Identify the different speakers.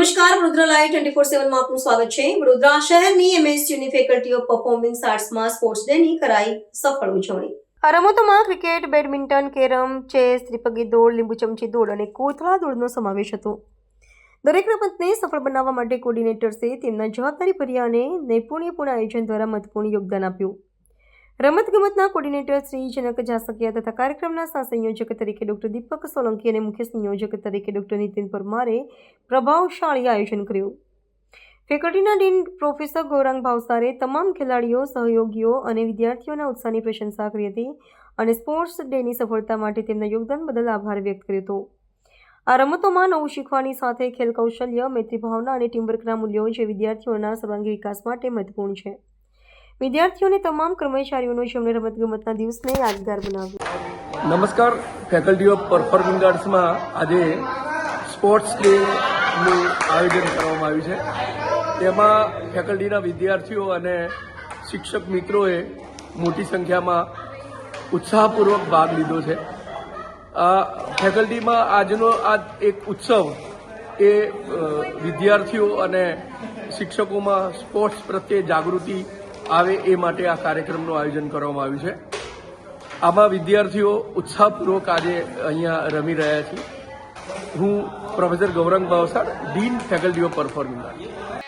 Speaker 1: નમસ્કાર, વડોદરા લાઈવ 24/7 માં આપનું સ્વાગત છે। વડોદરા શહેરની એમએસયુની ફેકલ્ટી ઓફ પરફોર્મિંગ આર્ટ્સમાં સ્પોર્ટ્સ ડેની કરાઈ સફળ ઉજવણી। આ રમતોમાં ક્રિકેટ, બેડમિન્ટન, કેરમ, ચેસ, ત્રિપગી દોડ, લીંબુ ચમચી દોડ અને કોથળા દોડનો સમાવેશ હતો। દરેક રમતને સફળ બનાવવા માટે કોર્ડિનેટર્સે તેમના જવાબદારીભર્યા અને નૈપુણ્યપૂર્ણ આયોજન દ્વારા મહત્વપૂર્ણ યોગદાન આપ્યું। રમતગમતના કોર્ડિનેટર શ્રી જનક જાસકિયા તથા કાર્યક્રમના સહસંયોજક તરીકે ડોક્ટર દીપક સોલંકી અને મુખ્ય સંયોજક તરીકે ડોક્ટર નીતિન પરમારે પ્રભાવશાળી આયોજન કર્યું। ફેકલ્ટીના ડીન પ્રોફેસર ગૌરાંગ ભાવસારે તમામ ખેલાડીઓ, સહયોગીઓ અને વિદ્યાર્થીઓના ઉત્સાહની પ્રશંસા કરી હતી અને સ્પોર્ટ્સ ડેની સફળતા માટે તેમના યોગદાન બદલ આભાર વ્યક્ત કર્યો હતો। આ રમતોમાં નવું શીખવાની સાથે ખેલ કૌશલ્ય, મૈત્રી ભાવના અને ટીમવર્કના મૂલ્યો જે વિદ્યાર્થીઓના સર્વાંગી વિકાસ માટે મહત્વપૂર્ણ છે। વિદ્યાર્થીઓને તમામ કર્મચારીઓનો જેમણે રમતગમતના દિવસને યાદગાર બનાવ્યો।
Speaker 2: નમસ્કાર, ફેકલ્ટી ઓફ પરફોર્મિંગ આર્ટ્સમાં આજે સ્પોર્ટ્સ ડેનું આયોજન કરવામાં આવ્યું છે। તેમાં ફેકલ્ટીના વિદ્યાર્થીઓ અને શિક્ષક મિત્રોએ મોટી સંખ્યામાં ઉત્સાહપૂર્વક ભાગ લીધો છે। ફેકલ્ટીમાં આજનો આ એક ઉત્સવ એ વિદ્યાર્થીઓ અને શિક્ષકોમાં સ્પોર્ટ્સ પ્રત્યે જાગૃતિ આવે એ માટે આ કાર્યક્રમનું આયોજન કરવામાં આવ્યું છે। આમાં વિદ્યાર્થીઓ ઉત્સાહપૂર્વક આજે અહીંયા રમી રહ્યા છે। હું professor Gaurang Bhavsar, dean faculty of performing arts.